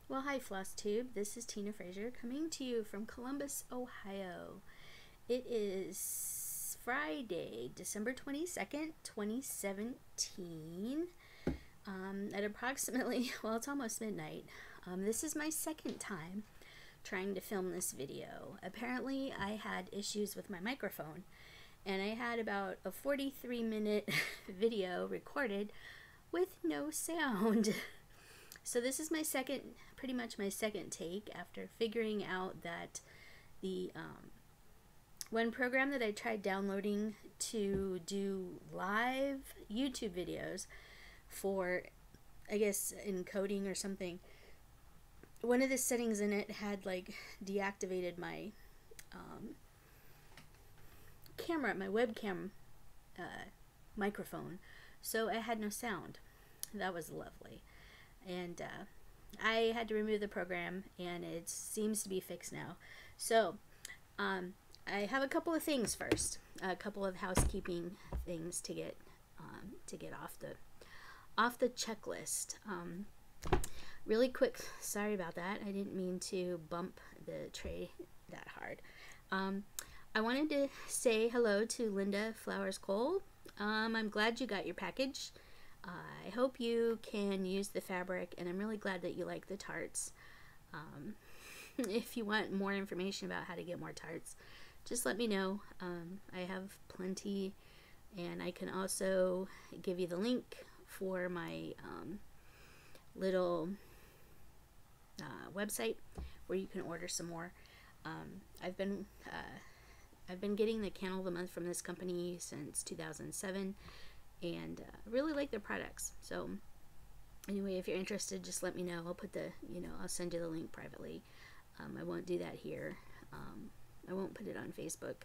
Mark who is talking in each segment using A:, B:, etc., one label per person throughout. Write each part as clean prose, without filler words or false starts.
A: Well, hi Flosstube. This is Tina Frazier coming to you from Columbus, Ohio. It is Friday, December 22nd, 2017, at approximately, well, it's almost midnight. This is my second time trying to film this video. Apparently, I had issues with my microphone, and I had about a 43-minute video recorded with no sound. So this is my pretty much my second take after figuring out that the one program that I tried downloading to do live YouTube videos for, I guess, encoding or something, one of the settings in it had like deactivated my camera, my webcam microphone, so I had no sound. That was lovely. And I had to remove the program, and it seems to be fixed now. So I have a couple of things first, a couple of housekeeping things to get off the checklist. Really quick, sorry about that. I didn't mean to bump the tray that hard. I wanted to say hello to Linda Flowers Cole. I'm glad you got your package. I hope you can use the fabric, and I'm really glad that you like the tarts. If you want more information about how to get more tarts, just let me know. I have plenty, and I can also give you the link for my little website where you can order some more. I've been getting the Candle of the Month from this company since 2007. And really like their products. So anyway, if you're interested, just let me know. I'll put I'll send you the link privately. I won't do that here. I won't put it on Facebook.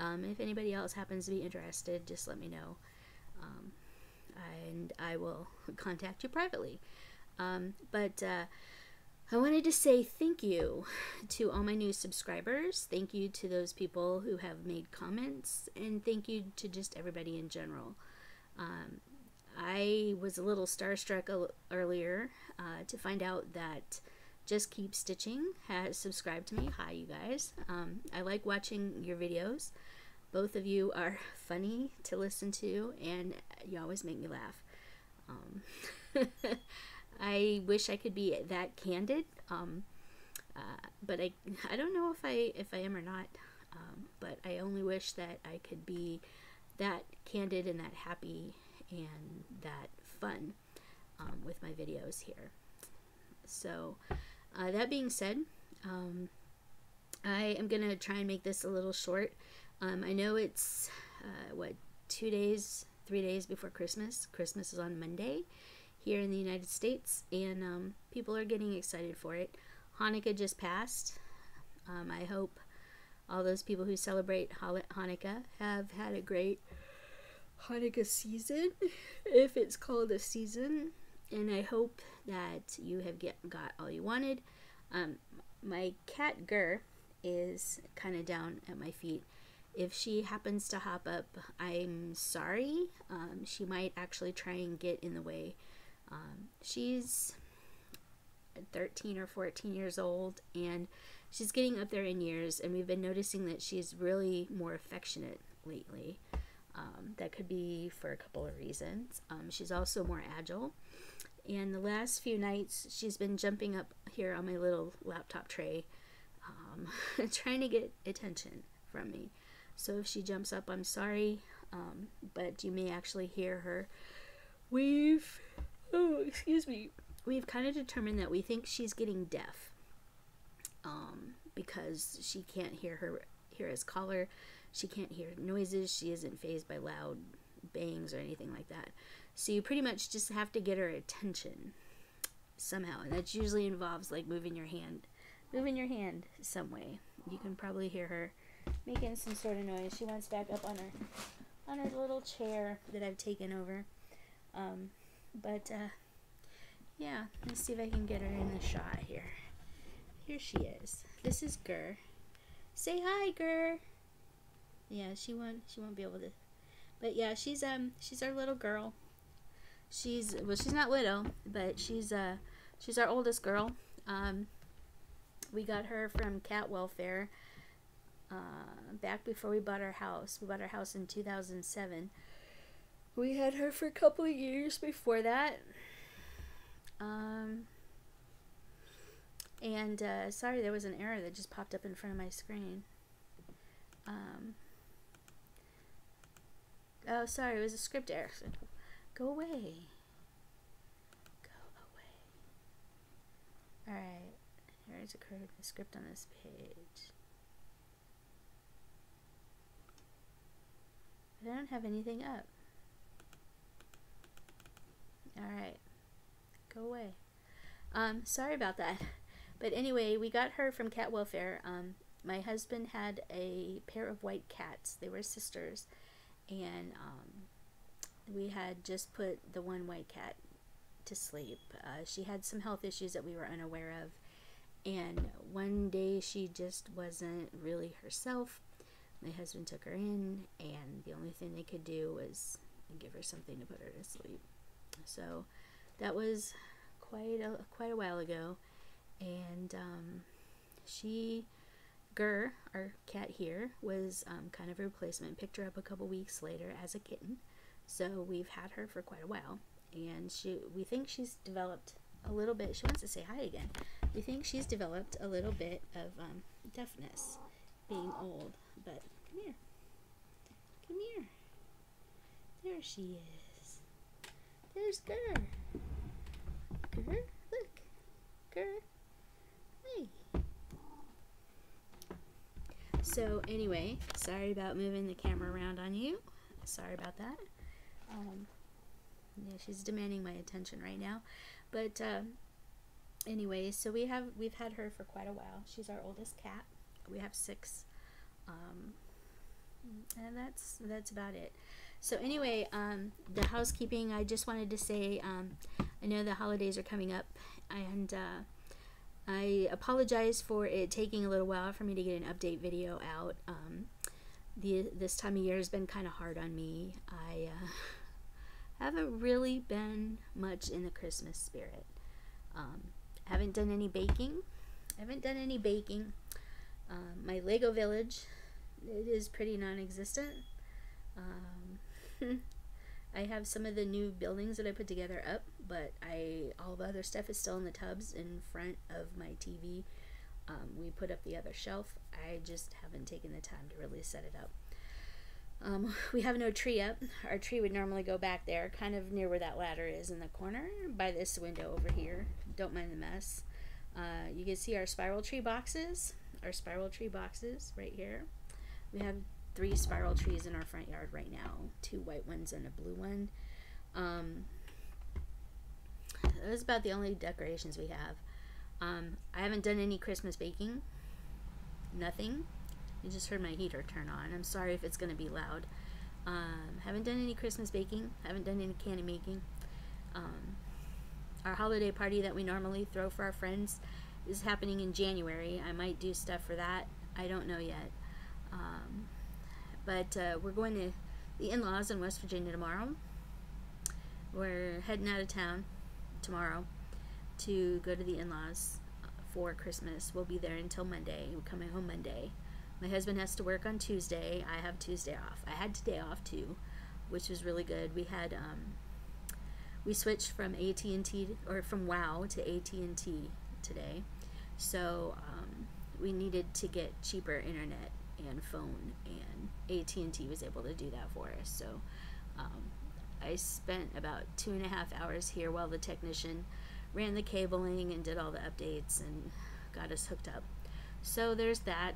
A: If anybody else happens to be interested, just let me know. And I will contact you privately. But I wanted to say thank you to all my new subscribers. Thank you to those people who have made comments. And thank you to just everybody in general. I was a little starstruck earlier to find out that Just Keep Stitching has subscribed to me. Hi, you guys. I like watching your videos. Both of you are funny to listen to, and you always make me laugh. I wish I could be that candid, but I don't know if I am or not. But I only wish that I could be that candid and that happy and that fun with my videos here. So that being said, I am gonna try and make this a little short. I know it's 3 days before Christmas. Christmas is on Monday here in the United States, and people are getting excited for it. Hanukkah just passed. I hope all those people who celebrate Hanukkah have had a great Hanukkah season, if it's called a season, and I hope that you have got all you wanted. My cat Gur is kind of down at my feet. If she happens to hop up, I'm sorry. She might actually try and get in the way. She's 13 or 14 years old, and she's getting up there in years, and we've been noticing that she's really more affectionate lately. That could be for a couple of reasons. She's also more agile, and the last few nights she's been jumping up here on my little laptop tray, trying to get attention from me. So if she jumps up, I'm sorry, but you may actually hear her. We've kind of determined that we think she's getting deaf, because she can't hear his caller. She can't hear noises. She isn't fazed by loud bangs or anything like that. So you pretty much just have to get her attention somehow, and that usually involves like moving your hand some way. You can probably hear her making some sort of noise. She wants back up on her little chair that I've taken over. Yeah, let's see if I can get her in the shot here. Here she is. This is Gur. Say hi, Gur. Yeah, she won't be able to. But yeah, she's our little girl. She's not little, but she's our oldest girl. We got her from cat welfare back before we bought our house. We bought our house in 2007. We had her for a couple of years before that. Sorry, there was an error that just popped up in front of my screen. Oh, sorry, it was a script error. Go away. Go away. Alright, errors occurred in the script on this page. But I don't have anything up. Alright, go away. Sorry about that. But anyway, we got her from cat welfare. My husband had a pair of white cats. They were sisters. And we had just put the one white cat to sleep. She had some health issues that we were unaware of. And one day she just wasn't really herself. My husband took her in, and the only thing they could do was give her something to put her to sleep. So that was quite a while ago. And Gur, our cat here, was kind of a replacement. Picked her up a couple weeks later as a kitten, so we've had her for quite a while. And we think she's developed a little bit. She wants to say hi again. We think she's developed a little bit of deafness, being old. But come here, come here. There she is. There's Gur. Gur, look, Gur. Hey. So anyway, sorry about moving the camera around on you. Sorry about that. Yeah, she's demanding my attention right now. But anyway, so we've had her for quite a while. She's our oldest cat. We have 6, and that's about it. So anyway, the housekeeping. I just wanted to say, I know the holidays are coming up, and I apologize for it taking a little while for me to get an update video out. This time of year has been kind of hard on me. I haven't really been much in the Christmas spirit. Haven't done any baking. My Lego village, it is pretty non-existent. I have some of the new buildings that I put together up, but all the other stuff is still in the tubs in front of my TV. We put up the other shelf. I just haven't taken the time to really set it up. We have no tree up. Our tree would normally go back there, kind of near where that ladder is in the corner, by this window over here. Don't mind the mess. You can see our spiral tree boxes. Right here. We have 3 spiral trees in our front yard right now. 2 white ones and a blue one. That's about the only decorations we have. I haven't done any Christmas baking. Nothing. You just heard my heater turn on. I'm sorry if it's going to be loud. Haven't done any Christmas baking. Haven't done any candy making. Our holiday party that we normally throw for our friends is happening in January. I might do stuff for that. I don't know yet. But we're going to the in-laws in West Virginia tomorrow. We're heading out of town tomorrow to go to the in-laws for Christmas. We'll be there until Monday. We're coming home Monday. My husband has to work on Tuesday. I have Tuesday off. I had today off too, which was really good. We switched from AT&T, or from WOW to AT&T today. So we needed to get cheaper internet and phone, and AT&T was able to do that for us. So I spent about 2.5 hours here while the technician ran the cabling and did all the updates and got us hooked up. So there's that.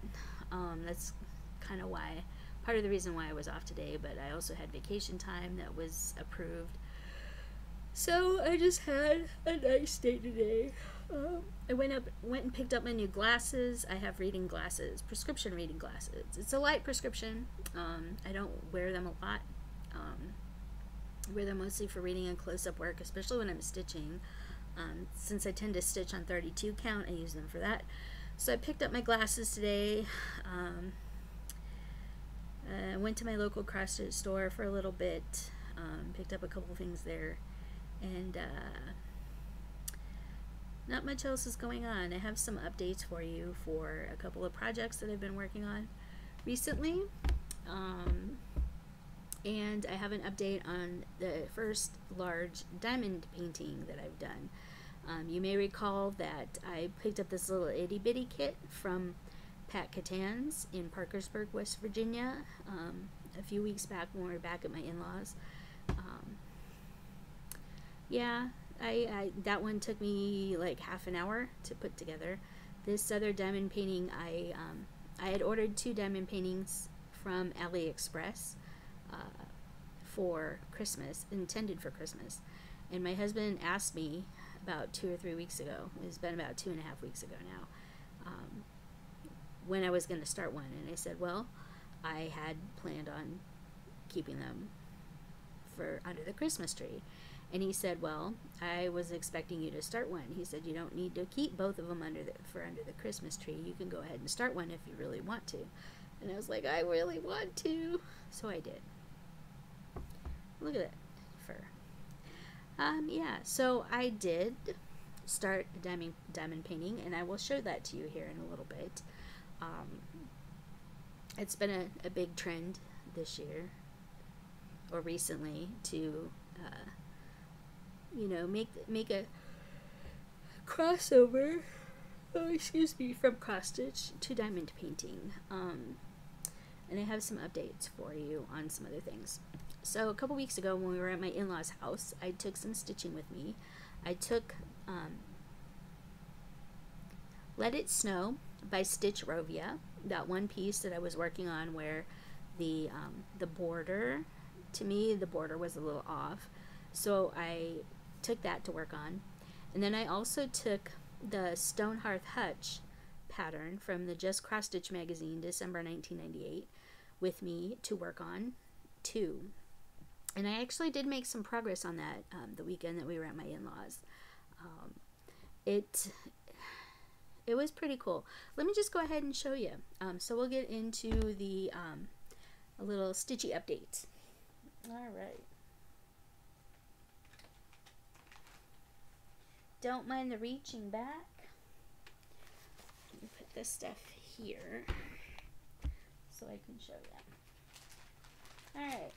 A: That's kind of why, part of the reason why I was off today, but I also had vacation time that was approved. So I just had a nice day today. I went and picked up my new glasses. I have reading glasses, prescription reading glasses. It's a light prescription. I don't wear them a lot. I wear them mostly for reading and close-up work, especially when I'm stitching. Since I tend to stitch on 32 count, I use them for that. So I picked up my glasses today. I went to my local CrossFit store for a little bit. Picked up a couple things there. And not much else is going on. I have some updates for you for a couple of projects that I've been working on recently. And I have an update on the first large diamond painting that I've done. You may recall that I picked up this little itty bitty kit from Pat Catan's in Parkersburg, West Virginia, a few weeks back when we were back at my in-laws. Yeah, that one took me like half an hour to put together. This other diamond painting, I had ordered 2 diamond paintings from AliExpress for Christmas, intended for Christmas. And my husband asked me about 2 or 3 weeks ago, it's been about 2.5 weeks ago now, when I was going to start one. And I said, well, I had planned on keeping them for under the Christmas tree. And he said, well, I was expecting you to start one. He said, you don't need to keep both of them under the Christmas tree. You can go ahead and start one if you really want to. And I was like, I really want to. So I did. Look at that fur. Yeah, so I did start a diamond painting, and I will show that to you here in a little bit. It's been a big trend this year, or recently, to you know, make a crossover, from cross stitch to diamond painting. And I have some updates for you on some other things. So a couple weeks ago when we were at my in-laws' house, I took some stitching with me. I took Let It Snow by Stitch Rovia, that one piece that I was working on where the border, to me the border was a little off, so I took that to work on. And then I also took the Stone Hearth Hutch pattern from the Just Cross Stitch magazine, December 1998, with me to work on too. And I actually did make some progress on that the weekend that we were at my in-laws. It was pretty cool. Let me just go ahead and show you. So we'll get into the a little stitchy update. All right. Don't mind the reaching back. Let me put this stuff here so I can show you. All right.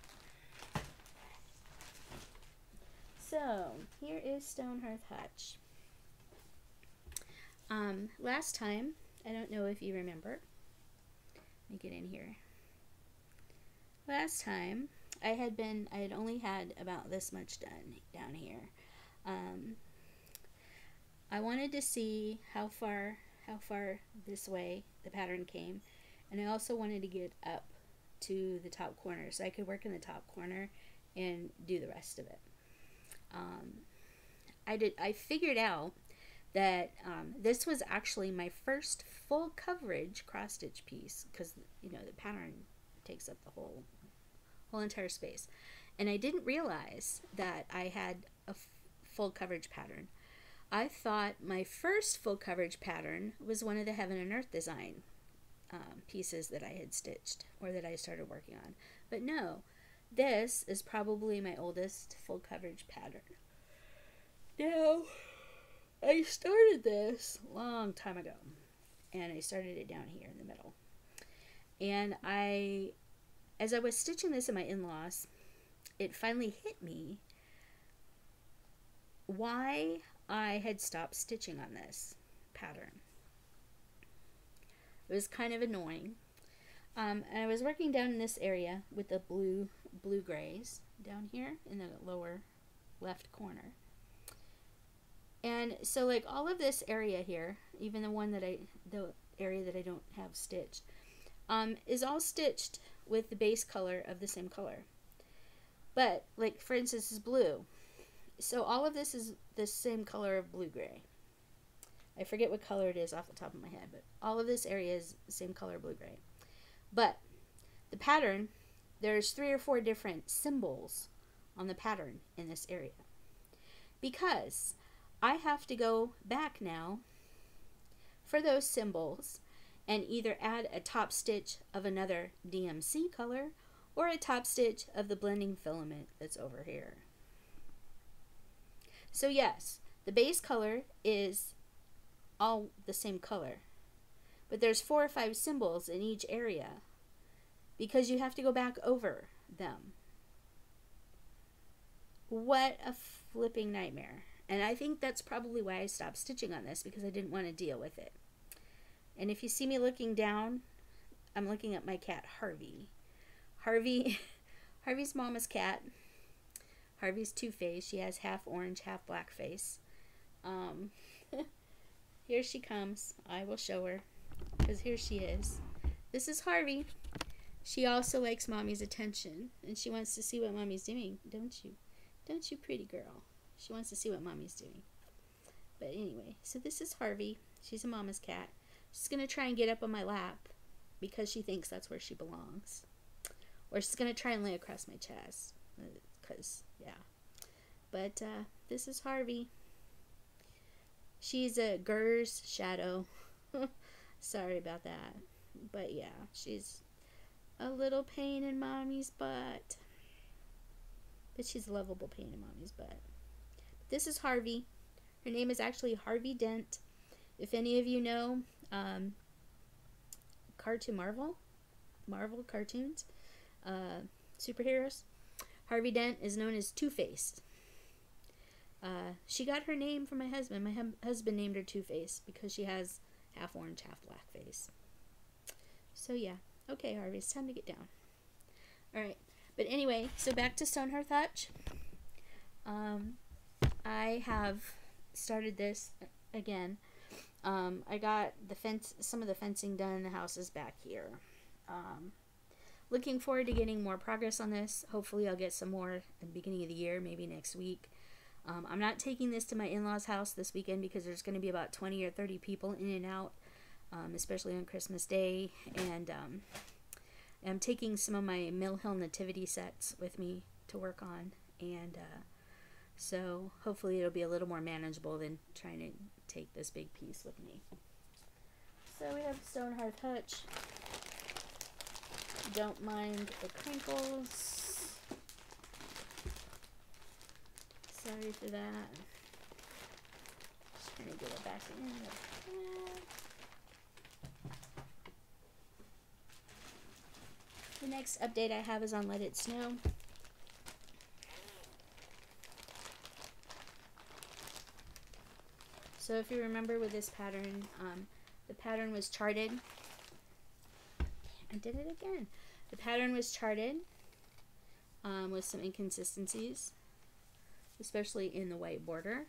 A: So here is Stone Hearth Hutch. Last time, I don't know if you remember. Let me get in here. Last time, I had only had about this much done down here. I wanted to see how far this way the pattern came, and I also wanted to get up to the top corner so I could work in the top corner and do the rest of it. I figured out that this was actually my first full coverage cross stitch piece, because you know the pattern takes up the whole entire space, and I didn't realize that I had a full coverage pattern. I thought my first full coverage pattern was one of the Heaven and Earth design pieces that I had stitched or that I started working on, but no, this is probably my oldest full coverage pattern. Now, I started this a long time ago, and I started it down here in the middle. And as I was stitching this in my in-laws, it finally hit me why I had stopped stitching on this pattern. It was kind of annoying. And I was working down in this area with the blue grays down here in the lower left corner. And so like all of this area here, even the area that I don't have stitched, is all stitched with the base color of the same color. But like for instance, this is blue. So all of this is the same color of blue-gray. I forget what color it is off the top of my head, but all of this area is the same color blue-gray. But the pattern, there's 3 or 4 different symbols on the pattern in this area, because I have to go back now for those symbols and either add a top stitch of another DMC color or a top stitch of the blending filament that's over here. So yes, the base color is all the same color. But there's 4 or 5 symbols in each area because you have to go back over them. What a flipping nightmare. And I think that's probably why I stopped stitching on this, because I didn't want to deal with it. And if you see me looking down, I'm looking at my cat Harvey. Harvey's mama's cat. Harvey's two-faced. She has half orange, half black face. Here she comes. I will show her, because here she is. This is Harvey. She also likes mommy's attention, and she wants to see what mommy's doing, don't you? Don't you, pretty girl? She wants to see what mommy's doing. But anyway, so this is Harvey. She's a mama's cat. She's going to try and get up on my lap because she thinks that's where she belongs. Or she's going to try and lay across my chest. Because, yeah. But this is Harvey. She's a Gurr's shadow. Sorry about that. But yeah, she's a little pain in mommy's butt. But she's a lovable pain in mommy's butt. This is Harvey. Her name is actually Harvey Dent. If any of you know Marvel cartoons, superheroes, Harvey Dent is known as Two-Face. She got her name from my husband. My husband named her Two-Face because she has half orange, half black face. So yeah. Okay, Harvey, it's time to get down. Alright. But anyway, so back to Stone Hearth Hutch. I have started this again. I got some of the fencing done. The house is back here. Looking forward to getting more progress on this. Hopefully I'll get some more at the beginning of the year, maybe next week. I'm not taking this to my in-laws' house this weekend because there's going to be about 20 or 30 people in and out, especially on Christmas Day. And I'm taking some of my Mill Hill nativity sets with me to work on. And so hopefully it'll be a little more manageable than trying to take this big piece with me. So we have Stone Hearth Hutch. Don't mind the crinkles. Sorry for that. Just trying to get it back in there. The next update I have is on Let It Snow. So if you remember with this pattern, the pattern was charted. I did it again. The pattern was charted with some inconsistencies, especially in the white border.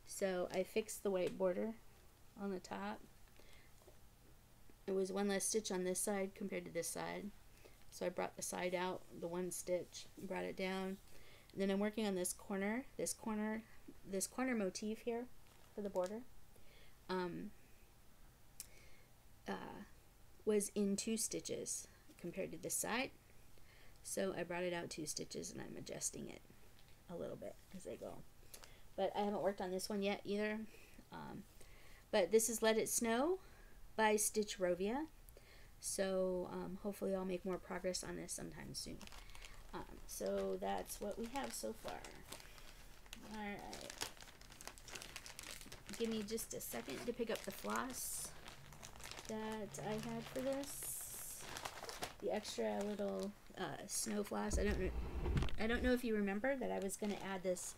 A: So I fixed the white border on the top. It was one less stitch on this side compared to this side. So I brought the side out, the one stitch, brought it down. And then I'm working on this corner motif here for the border. Was in 2 stitches compared to this side. So I brought it out 2 stitches and I'm adjusting it a little bit as I go. But I haven't worked on this one yet either. But this is Let It Snow by Stitch Rovia. So hopefully I'll make more progress on this sometime soon. So that's what we have so far. Alright. Give me just a second to pick up the floss that I had for this. The extra little snow floss. I don't know if you remember that I was going to add this.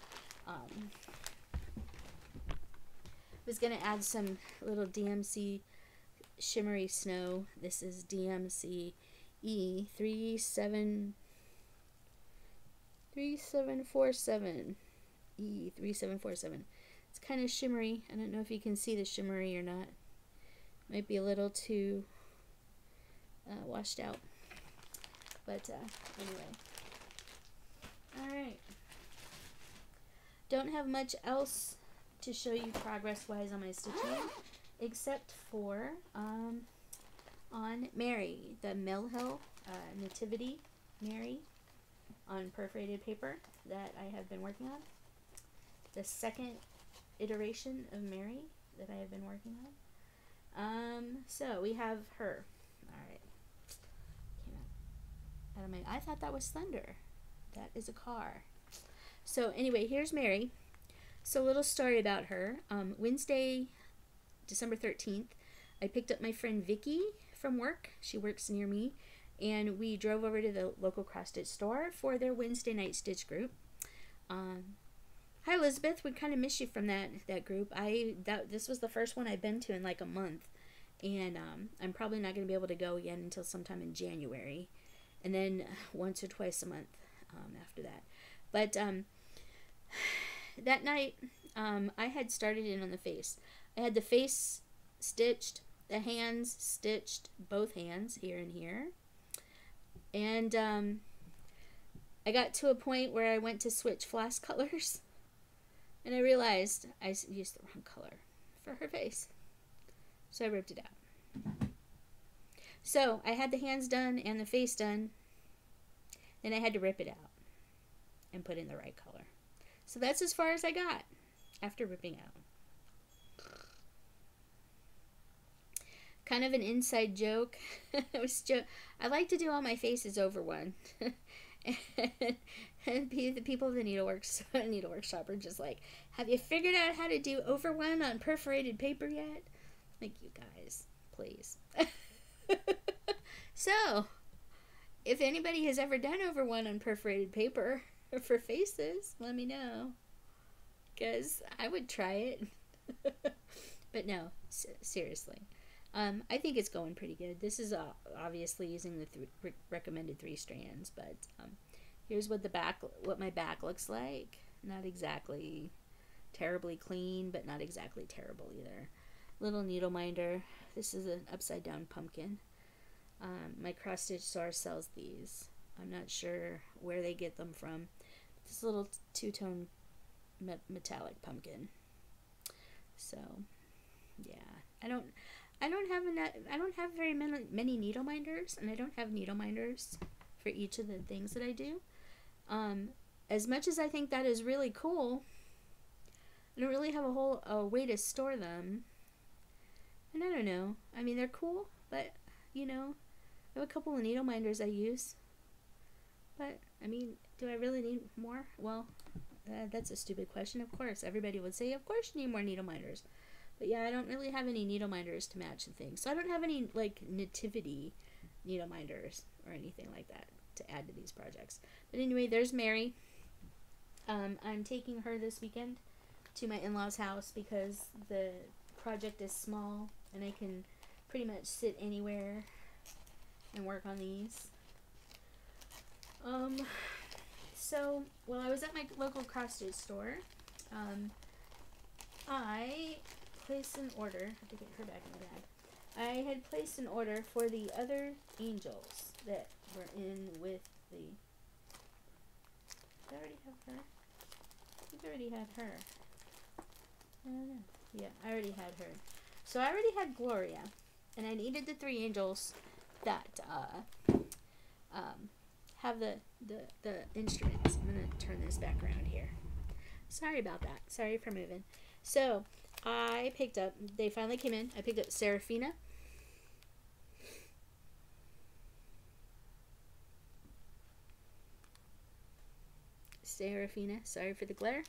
A: Was going to add some little DMC shimmery snow. This is DMC E3747. E3747. It's kind of shimmery. I don't know if you can see the shimmery or not. Might be a little too washed out. But anyway. Alright. Don't have much else to show you progress-wise on my stitching, except for on Mary, the Mill Hill Nativity Mary on perforated paper that I have been working on. The second iteration of Mary that I have been working on. So we have her. Alright. Came out of my, I thought that was thunder. That is a car. So anyway, here's Mary. So a little story about her. Wednesday December 13th, I picked up my friend Vicky from work. She works near me. And we drove over to the local cross stitch store for their Wednesday night stitch group. Hi Elizabeth, we kind of miss you from that group. This was the first one I've been to in like a month, and I'm probably not going to be able to go again until sometime in January, and then once or twice a month after that. But that night, I had started in on the face. I had the face stitched, the hands stitched, both hands here and here. And I got to a point where I went to switch floss colors, and I realized I used the wrong color for her face. So I ripped it out. So I had the hands done and the face done, then I had to rip it out and put in the right color. So that's as far as I got after ripping out. Kind of an inside joke. I like to do all my faces over one. And the people in the needlework shop are just like, have you figured out how to do over one on perforated paper yet? Like, you guys, please. So, if anybody has ever done over one on perforated paper for faces, let me know. Because I would try it. But no, seriously. I think it's going pretty good. This is obviously using the recommended 3 strands, but here's what my back looks like. Not exactly terribly clean, but not exactly terrible either. Little needle minder. This is an upside down pumpkin. My cross stitch store sells these. I'm not sure where they get them from. This little 2-tone metallic pumpkin. So, yeah, I don't have very many needle minders, and I don't have needle minders for each of the things that I do. As much as I think that is really cool, I don't really have a way to store them. And I don't know. I mean, they're cool, but you know, I have a couple of needle minders I use. But I mean, do I really need more? Well, that's a stupid question. Of course, everybody would say, of course you need more needle minders. But yeah, I don't really have any needle minders to match the things. So I don't have any, like, nativity needle minders or anything like that to add to these projects. But anyway, there's Mary. I'm taking her this weekend to my in-laws' house because the project is small and I can pretty much sit anywhere and work on these. So, while I was at my local cross-stitch store, I placed an order. I have to get her back in the bag. I had placed an order for the other angels that were in with the... Did I already have her? I think I already had her. I don't know. Yeah, I already had her. So I already had Gloria, and I needed the 3 angels that have the instruments. I'm going to turn this back around here. Sorry about that. Sorry for moving. So I picked up, they finally came in. I picked up Seraphina. Sorry for the glare.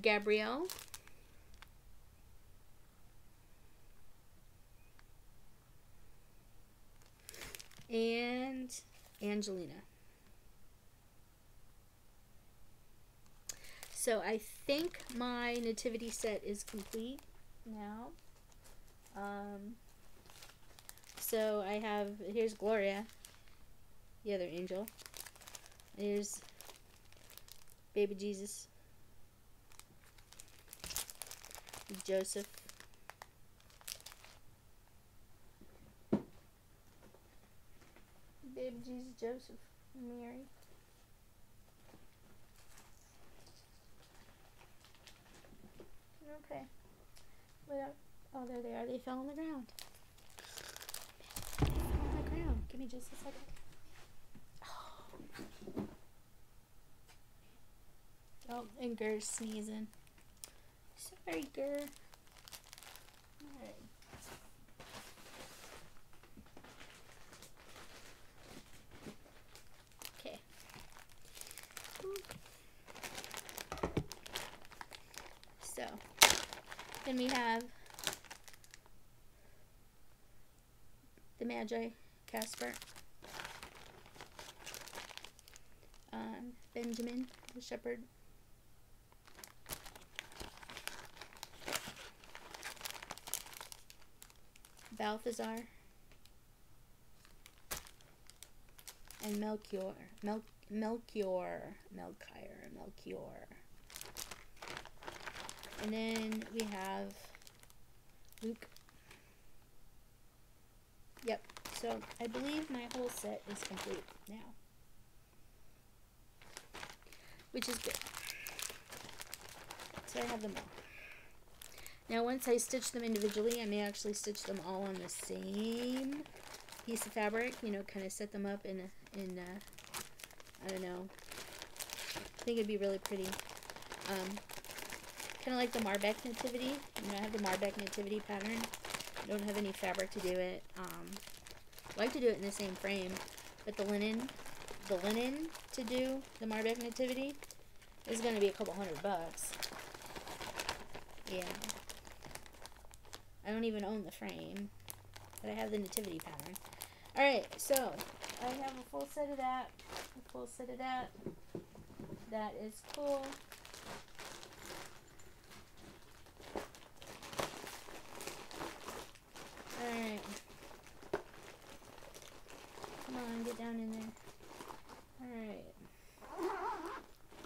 A: Gabrielle. And Angelina. So I think my nativity set is complete now. So I have, here's Gloria, the other angel. Here's baby Jesus, Joseph, baby Jesus, Joseph, Mary. Okay. Oh, there they are. They fell on the ground. They fell on the ground. Give me just a second. Oh, and Gur's sneezing. Sorry, Gur. Alright. Okay. So, then we have the Magi Casper. Benjamin the shepherd. Balthazar. And Melchior. Melchior. And then we have Luke. Yep, so I believe my whole set is complete now, which is good. So I have them all. Now once I stitch them individually, I may actually stitch them all on the same piece of fabric, you know, kind of set them up in I don't know, I think it'd be really pretty. Kind of like the Marbeck Nativity. You know, I have the Marbeck Nativity pattern. I don't have any fabric to do it. I like to do it in the same frame, but the linen to do the Marbeck Nativity is going to be a couple $100. Yeah. I don't even own the frame, but I have the Nativity pattern. Alright, so I have a full set of that, a full set of that. That is cool. Alright. Come on, get down in there. Alright.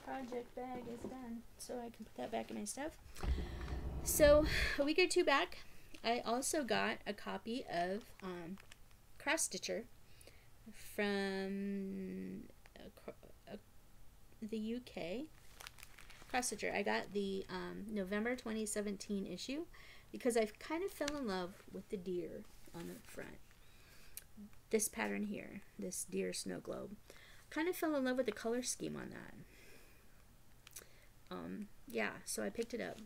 A: Project bag is done, so I can put that back in my stuff. So, a week or two back, I also got a copy of Prestidgeer from the UK. Prestidgeer. I got the November 2017 issue because I kind of fell in love with the deer on the front. This pattern here, this deer snow globe. Kind of fell in love with the color scheme on that. Yeah, so I picked it up.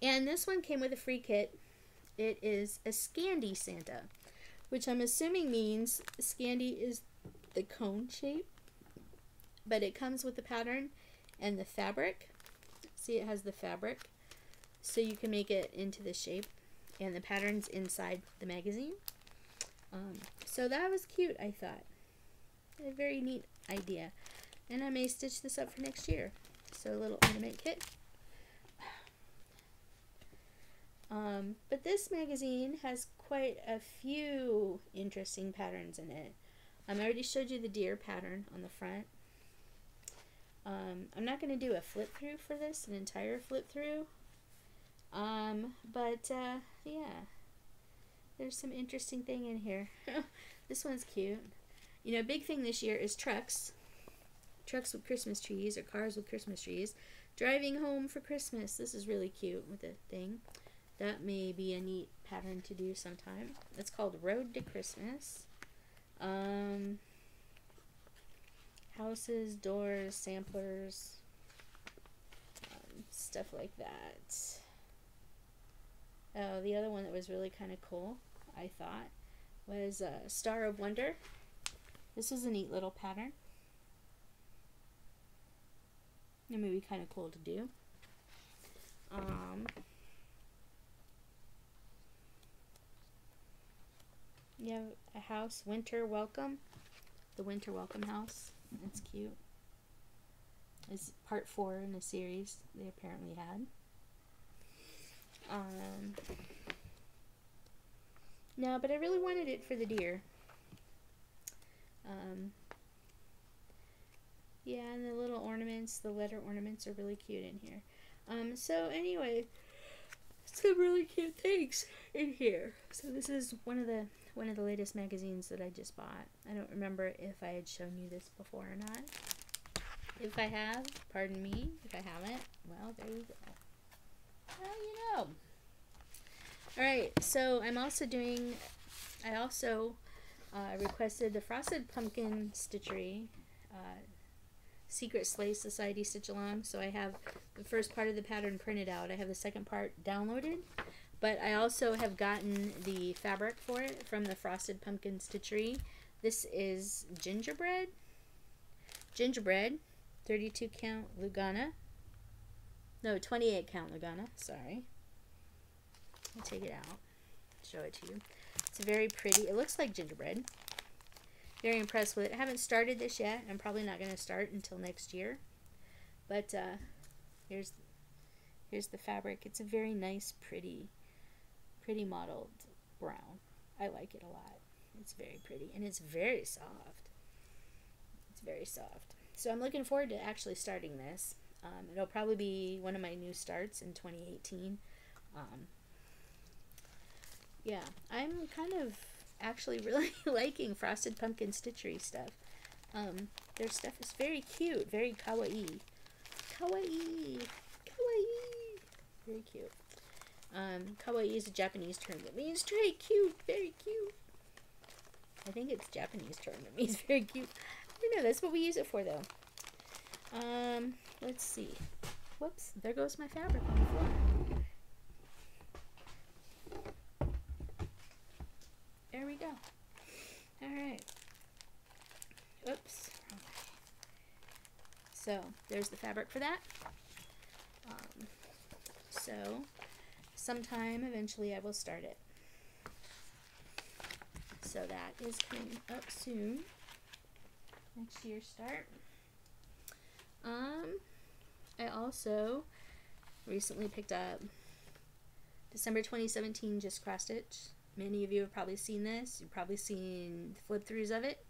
A: And this one came with a free kit. It is a Scandi Santa, which I'm assuming means Scandi is the cone shape. But it comes with the pattern and the fabric. See, it has the fabric, so you can make it into this shape. And the pattern's inside the magazine. So that was cute, I thought. A very neat idea. And I may stitch this up for next year. So a little ornament kit. But this magazine has quite a few interesting patterns in it. I already showed you the deer pattern on the front. I'm not going to do a flip through for this, an entire flip through. Yeah, there's some interesting thing in here. This one's cute. You know, big thing this year is trucks. Trucks with Christmas trees, or cars with Christmas trees. Driving home for Christmas. This is really cute with the thing. That may be a neat pattern to do sometime. It's called Road to Christmas. Houses, doors, samplers, stuff like that. Oh, the other one that was really kind of cool, I thought, was Star of Wonder. This was a neat little pattern. It may be kind of cool to do. You have a house, Winter Welcome. The Winter Welcome house. That's cute. It's part 4 in a series they apparently had. No, but I really wanted it for the deer. Yeah, and the little ornaments, the letter ornaments are really cute in here. So anyway, some really cute things in here. So this is one of the latest magazines that I just bought. I don't remember if I had shown you this before or not. If I have, pardon me. If I haven't, well, there you go. Well, you know. Alright, so I'm also doing, I also requested the Frosted Pumpkin Stitchery Secret Sleigh Society Stitch Along. So I have the first part of the pattern printed out. I have the second part downloaded. But I also have gotten the fabric for it from the Frosted Pumpkin Stitchery. This is gingerbread, 32 count Lugana. No, 28 count Lugana, sorry. I'll take it out, show it to you. It's very pretty. It looks like gingerbread. Very impressed with it. I haven't started this yet. I'm probably not going to start until next year. But here's the fabric. It's a very nice, pretty mottled brown. I like it a lot. It's very pretty, and it's very soft. It's very soft. So I'm looking forward to actually starting this. It'll probably be one of my new starts in 2018. Yeah, I'm kind of actually really liking Frosted Pumpkin Stitchery stuff. Their stuff is very cute, very kawaii. Kawaii! Kawaii! Very cute. Kawaii is a Japanese term that means very cute, very cute. I think it's a Japanese term that means very cute. I don't know, that's what we use it for though. Let's see. Whoops, there goes my fabric on the floor. There we go. Alright. Oops. So, there's the fabric for that. So, sometime eventually I will start it. So that is coming up soon. Next year's start. I also recently picked up December 2017 Just Cross Stitch. Many of you have probably seen this. You've probably seen the flip throughs of it.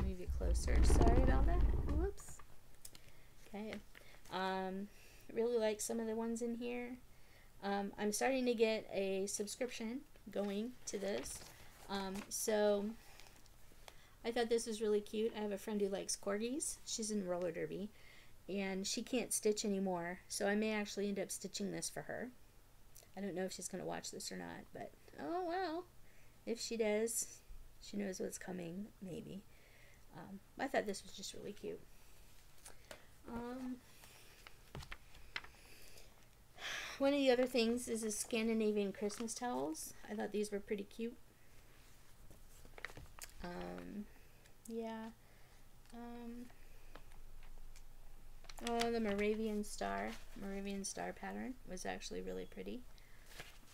A: Move you closer. Sorry about that. Whoops. Okay. Really like some of the ones in here. I'm starting to get a subscription going to this. So I thought this was really cute. I have a friend who likes corgis. She's in roller derby and she can't stitch anymore, so I may actually end up stitching this for her. I don't know if she's going to watch this or not, but oh well. If she does, she knows what's coming, maybe. I thought this was just really cute. One of the other things is the Scandinavian Christmas towels. I thought these were pretty cute. Yeah. Oh, the Moravian Star pattern was actually really pretty.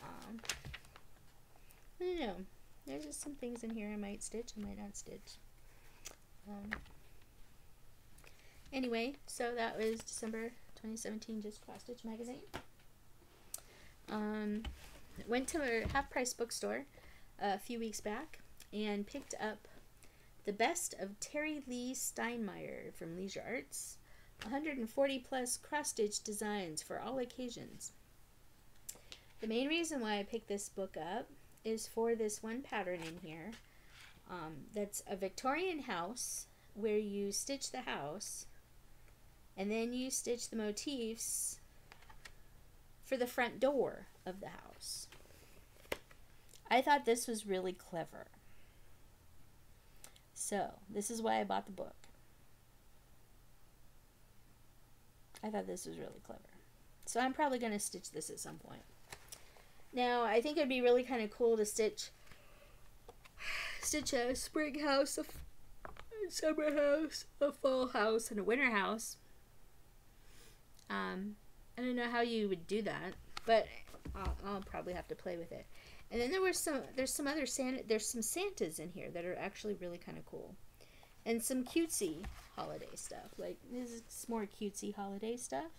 A: I don't know. There's just some things in here I might stitch, I might not stitch. Anyway, so that was December 2017 Just Cross Stitch magazine. Went to a half-price bookstore a few weeks back and picked up The Best of Terry Lee Steinmeier from Leisure Arts. 140 plus cross-stitch designs for all occasions. The main reason why I picked this book up is for this one pattern in here. That's a Victorian house where you stitch the house and then you stitch the motifs for the front door of the house. I thought this was really clever. So, this is why I bought the book. I thought this was really clever. So I'm probably going to stitch this at some point. Now, I think it'd be really kind of cool to stitch a spring house, a summer house, a fall house, and a winter house. I don't know how you would do that, but I'll probably have to play with it. And then there's some Santas in here that are actually really kind of cool. And some cutesy holiday stuff. Like, this is more cutesy holiday stuff.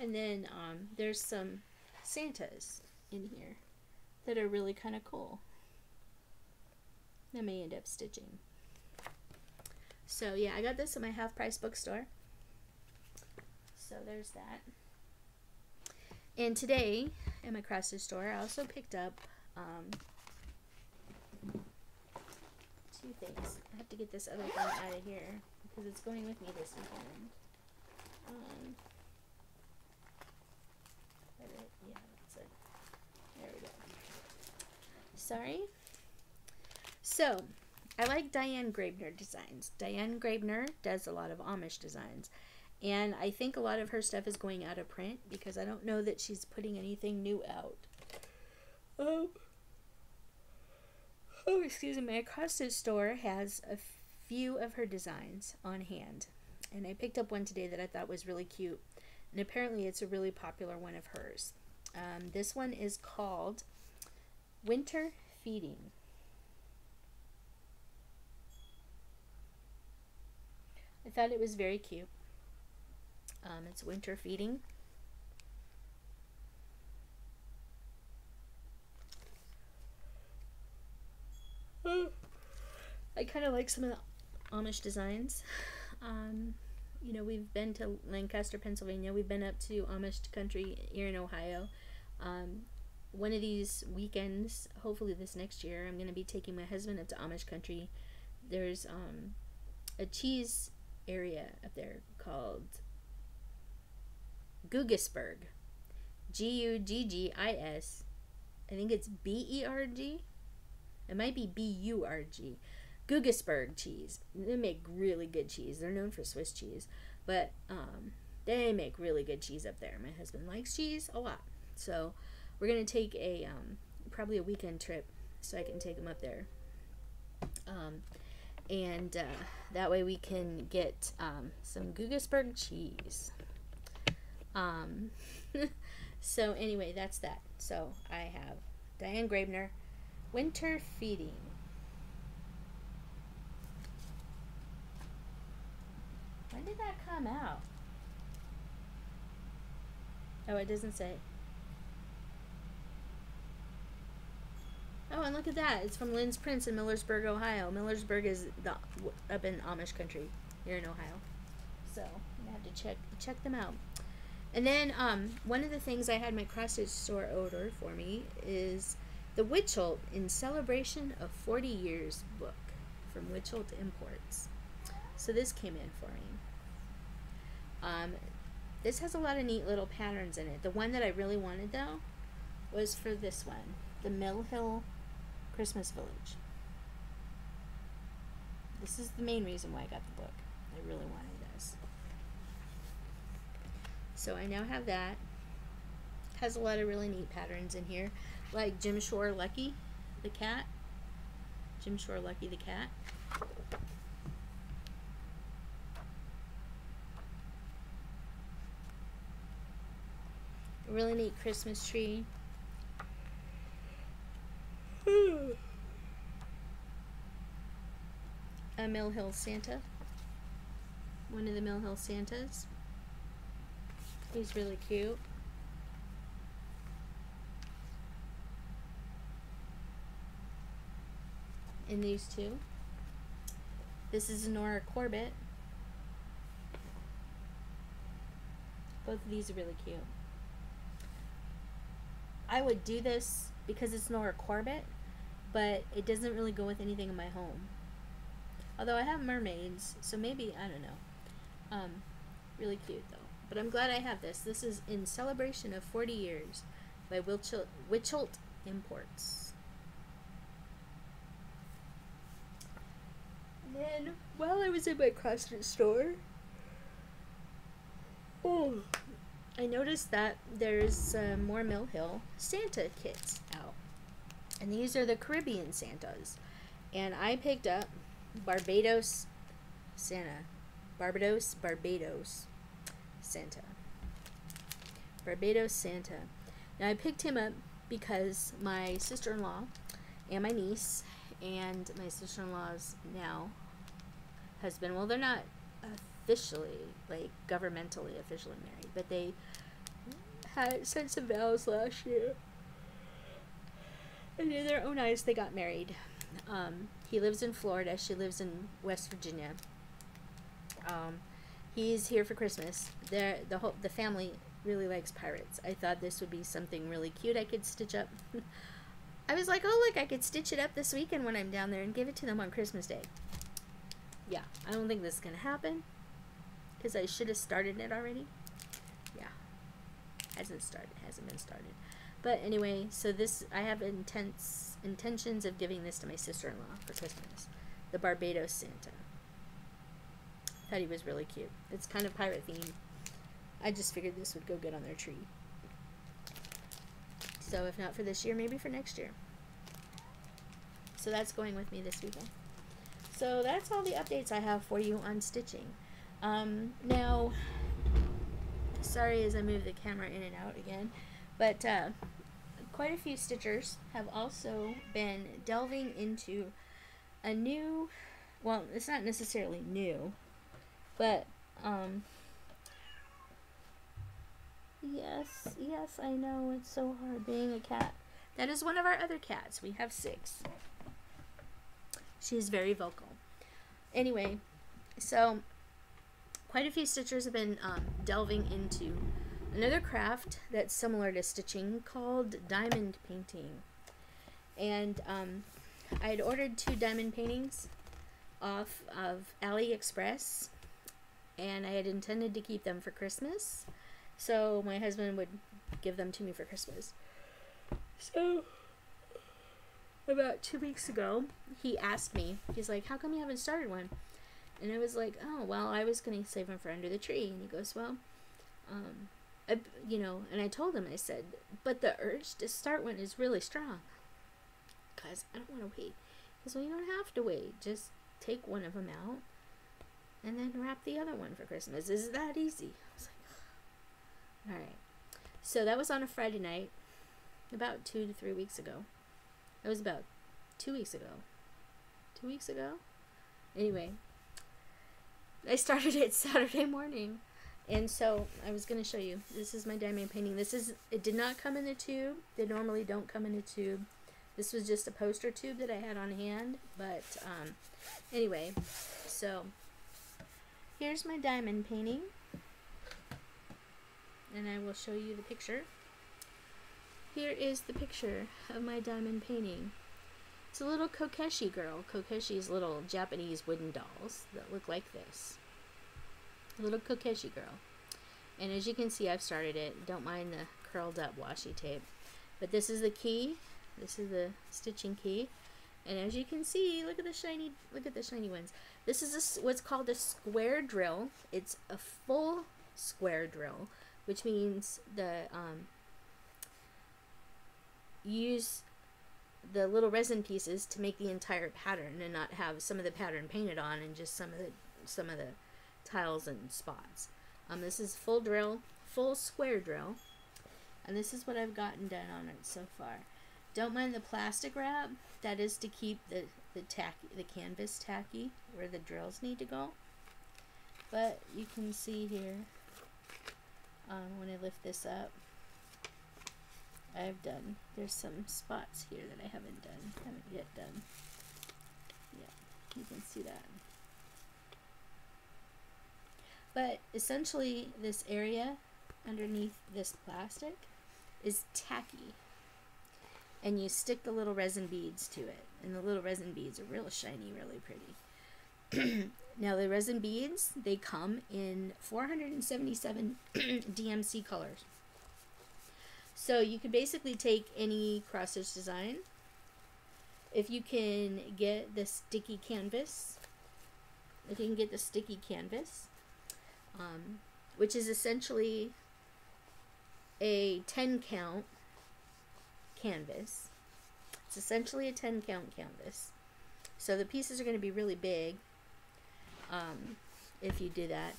A: And then there's some Santas in here that are really kind of cool. I may end up stitching. So yeah, I got this at my half-price bookstore. So there's that. And today, at my cross stitch store, I also picked up two things. I have to get this other thing out of here because it's going with me this weekend. Yeah, that's it. There we go. Sorry. So, I like Diane Graebner designs. Diane Graebner does a lot of Amish designs. And I think a lot of her stuff is going out of print because I don't know that she's putting anything new out. Oh, excuse me. My cross stitch store has a few of her designs on hand. And I picked up one today that I thought was really cute. And apparently it's a really popular one of hers. This one is called Winter feeding. I thought it was very cute. It's winter feeding. I kind of like some of the Amish designs. You know, we've been to Lancaster, Pennsylvania. We've been up to Amish country here in Ohio. One of these weekends, hopefully this next year, I'm going to be taking my husband up to Amish country. There's a cheese area up there called Guggisburg. Guggis. I think it's Berg. It might be Burg. Guggisburg cheese. They make really good cheese. They're known for Swiss cheese, but they make really good cheese up there. My husband likes cheese a lot, so we're gonna take a probably a weekend trip so I can take him up there, and that way we can get some Guggisburg cheese. So anyway, that's that. So I have Diane Graebner, Winter Feeding. When did that come out? Oh, it doesn't say. Oh, and look at that. It's from Lynn's Prince in Millersburg, Ohio. Millersburg is up in Amish country here in Ohio. So I'm going to have to check them out. And then one of the things I had my cross-stitch store order for me is the Witchelt in Celebration of 40 Years book from Witchelt Imports. So this came in for me. This has a lot of neat little patterns in it. The one that I really wanted, though, was for this one, the Mill Hill Christmas Village. This is the main reason why I got the book. I really wanted this. So I now have that. Has a lot of really neat patterns in here, like Jim Shore Lucky the cat. Jim Shore Lucky the cat. A really neat Christmas tree. A Mill Hill Santa. One of the Mill Hill Santas. He's really cute. And these two. This is Nora Corbett. Both of these are really cute. I would do this because it's Nora Corbett, but it doesn't really go with anything in my home. Although I have mermaids, so maybe, I don't know. Really cute though. But I'm glad I have this. This is In Celebration of 40 Years by Witchelt Imports. And then, while I was in my cross-stitch store, I noticed that there's more Mill Hill Santa kits out. And these are the Caribbean Santas. And I picked up Barbados Santa. Barbados Santa. Barbados Santa. Now I picked him up because my sister-in-law and my niece and my sister-in-law's now husband, well, they're not officially, like, governmentally officially married, but they had sent some vows last year. And in their own eyes, they got married. He lives in Florida. She lives in West Virginia. He's here for Christmas. The family really likes pirates. I thought this would be something really cute I could stitch up. I was like, oh, look, I could stitch it up this weekend when I'm down there and give it to them on Christmas Day. Yeah, I don't think this is going to happen because I should have started it already. Yeah, hasn't been started. But anyway, so this, I have intentions of giving this to my sister-in-law for Christmas. The Barbados Santa. Thought he was really cute. It's kind of pirate themed. I just figured this would go good on their tree. So if not for this year, maybe for next year. So that's going with me this weekend. So that's all the updates I have for you on stitching. Now, sorry as I move the camera in and out again, but quite a few stitchers have also been delving into a new, well, it's not necessarily new, but yes, I know, it's so hard being a cat. That is one of our other cats. We have 6. She is very vocal. Anyway, so quite a few stitchers have been delving into another craft that's similar to stitching called diamond painting. And I had ordered 2 diamond paintings off of AliExpress, and I had intended to keep them for Christmas, so my husband would give them to me for Christmas. So about 2 weeks ago, he asked me, he's like, how come you haven't started one? And I was like, oh, well, I was going to save them for under the tree. And he goes, well, you know, and I told him, I said, but the urge to start one is really strong, because I don't want to wait. He goes, well, you don't have to wait. Just take one of them out and then wrap the other one for Christmas. Is that easy? I was like, all right. So that was on a Friday night, about 2 to 3 weeks ago. It was about 2 weeks ago. 2 weeks ago? Anyway, I started it Saturday morning. And so I was going to show you. This is my diamond painting. It did not come in a tube. They normally don't come in a tube. This was just a poster tube that I had on hand. But anyway, so here's my diamond painting. And I will show you the picture. Here is the picture of my diamond painting. It's a little Kokeshi girl. Kokeshi's little Japanese wooden dolls that look like this. A little Kokeshi girl. And as you can see, I've started it. Don't mind the curled up washi tape. But this is the key. This is the stitching key. And as you can see, look at the shiny ones. This is what's called a square drill. It's a full square drill, which means the use the little resin pieces to make the entire pattern and not have some of the pattern painted on and just some of the tiles and spots. This is full drill, full square drill, and this is what I've gotten done on it so far. Don't mind the plastic wrap. That is to keep the canvas tacky where the drills need to go. But you can see here, when I lift this up, there's some spots here that I haven't yet done. Yeah, you can see that. But essentially, this area underneath this plastic is tacky. And you stick the little resin beads to it. And the little resin beads are real shiny, really pretty. Now, the resin beads, they come in 477 DMC colors. So you could basically take any cross-stitch design. If you can get the sticky canvas, which is essentially a 10 count canvas. It's essentially a 10 count canvas. So the pieces are going to be really big if you do that.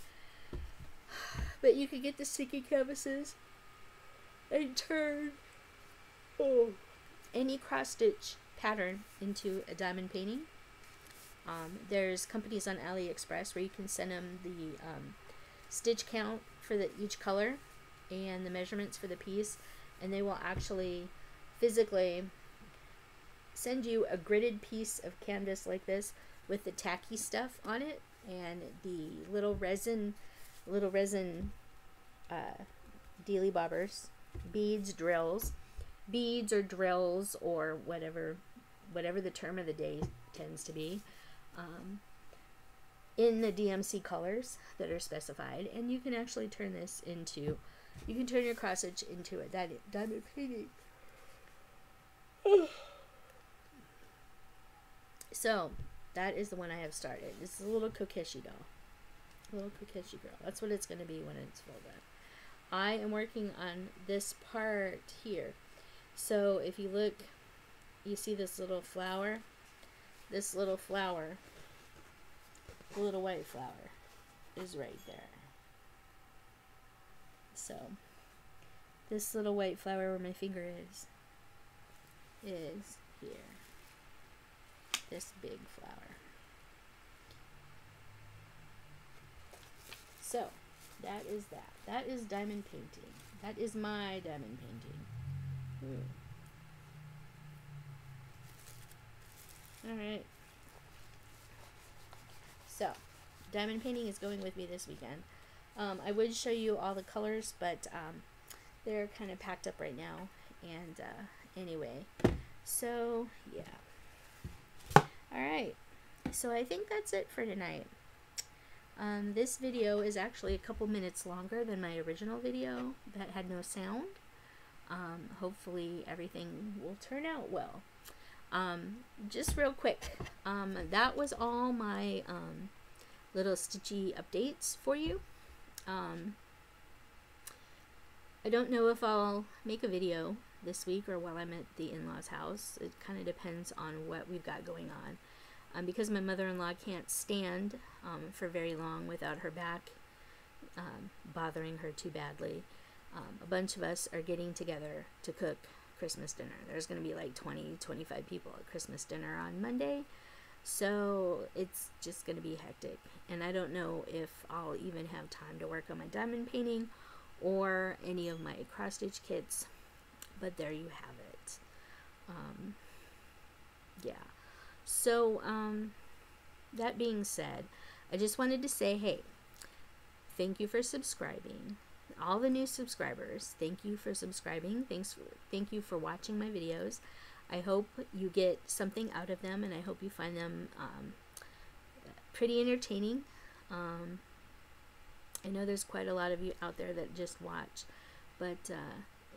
A: But you could get the sticky canvases and turn any cross-stitch pattern into a diamond painting. There's companies on AliExpress where you can send them the stitch count for each color and the measurements for the piece, and they will actually physically send you a gridded piece of canvas like this with the tacky stuff on it and the little resin dealy bobbers, beads or drills or whatever the term of the day tends to be, in the DMC colors that are specified. And you can actually turn this into, you can turn your cross stitch into a diamond painting. So that is the one I have started. This is a little Kokeshi doll, little Kokeshi girl. That's what it's going to be when it's full done. I am working on this part here. So if you look, you see this little flower? This little flower, the little white flower, is right there. So this little white flower where my finger is is here. This big flower. So, that is that. That is diamond painting. That is my diamond painting. Alright. So, diamond painting is going with me this weekend. I would show you all the colors, but they're kind of packed up right now. And anyway, so yeah. Alright, so I think that's it for tonight. This video is actually a couple minutes longer than my original video that had no sound. Hopefully everything will turn out well. Just real quick, that was all my little stitchy updates for you. I don't know if I'll make a video this week or while I'm at the in-laws house. It kind of depends on what we've got going on. Because my mother-in-law can't stand for very long without her back bothering her too badly. A bunch of us are getting together to cook Christmas dinner. There's going to be like 20-25 people at Christmas dinner on Monday, so it's just going to be hectic, and I don't know if I'll even have time to work on my diamond painting or any of my cross stitch kits, but there you have it. Yeah, so that being said, I just wanted to say, hey, thank you for subscribing. All the new subscribers, thank you for subscribing. Thank you for watching my videos. I hope you get something out of them, and I hope you find them pretty entertaining. I know there's quite a lot of you out there that just watch, but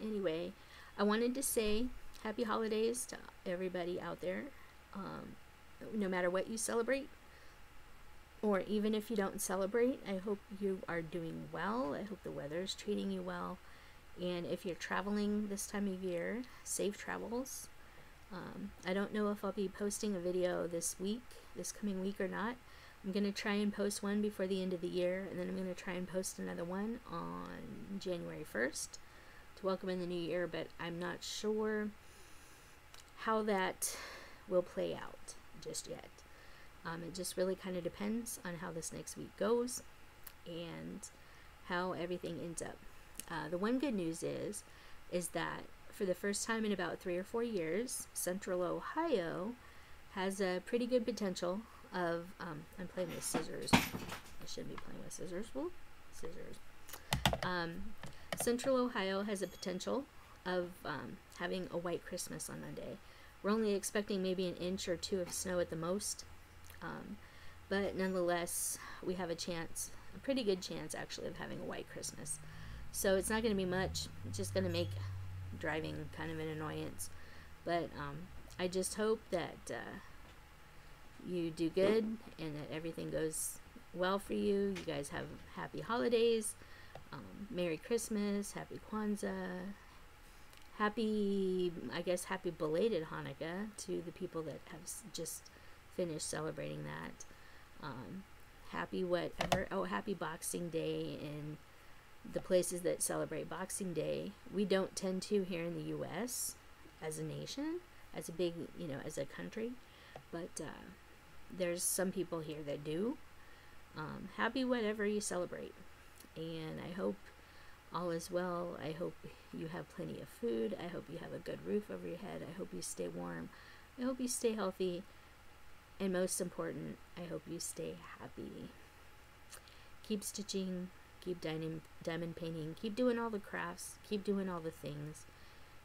A: anyway, I wanted to say happy holidays to everybody out there, no matter what you celebrate. Or even if you don't celebrate, I hope you are doing well. I hope the weather is treating you well. And if you're traveling this time of year, safe travels. I don't know if I'll be posting a video this coming week or not. I'm going to try and post one before the end of the year, and then I'm going to try and post another one on January 1st to welcome in the new year, but I'm not sure how that will play out just yet. It just really kind of depends on how this next week goes and how everything ends up. The one good news is that for the first time in about 3 or 4 years, Central Ohio has a pretty good potential of, I'm playing with scissors. I shouldn't be playing with scissors. Well, scissors. Central Ohio has a potential of having a white Christmas on Monday. We're only expecting maybe an inch or 2 of snow at the most. But nonetheless, we have a pretty good chance actually of having a white Christmas. So it's not going to be much. It's just going to make driving kind of an annoyance. But I just hope that you do good and that everything goes well for you. You guys have happy holidays, Merry Christmas, Happy Kwanzaa, happy belated Hanukkah to the people that have just finished celebrating that. Happy whatever. Oh, happy Boxing Day in the places that celebrate Boxing Day. We don't tend to here in the U.S. as a nation, as a big, as a country, but there's some people here that do. Happy whatever you celebrate, and I hope all is well. I hope you have plenty of food. I hope you have a good roof over your head. I hope you stay warm. I hope you stay healthy. And most important, I hope you stay happy. Keep stitching, keep diamond painting, keep doing all the crafts, keep doing all the things,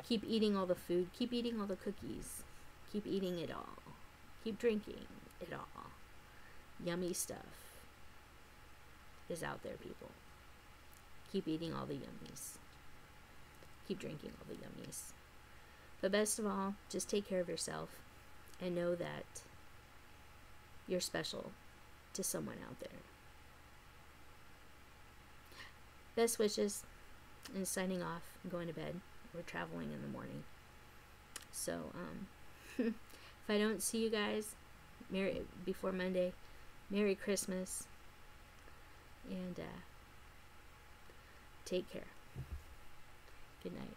A: keep eating all the food, keep eating all the cookies, keep eating it all, keep drinking it all. Yummy stuff is out there, people. Keep eating all the yummies. Keep drinking all the yummies. But best of all, just take care of yourself and know that you're special to someone out there. Best wishes, and signing off. I'm going to bed. We're traveling in the morning. So, if I don't see you guys before Monday, Merry Christmas, and take care. Good night.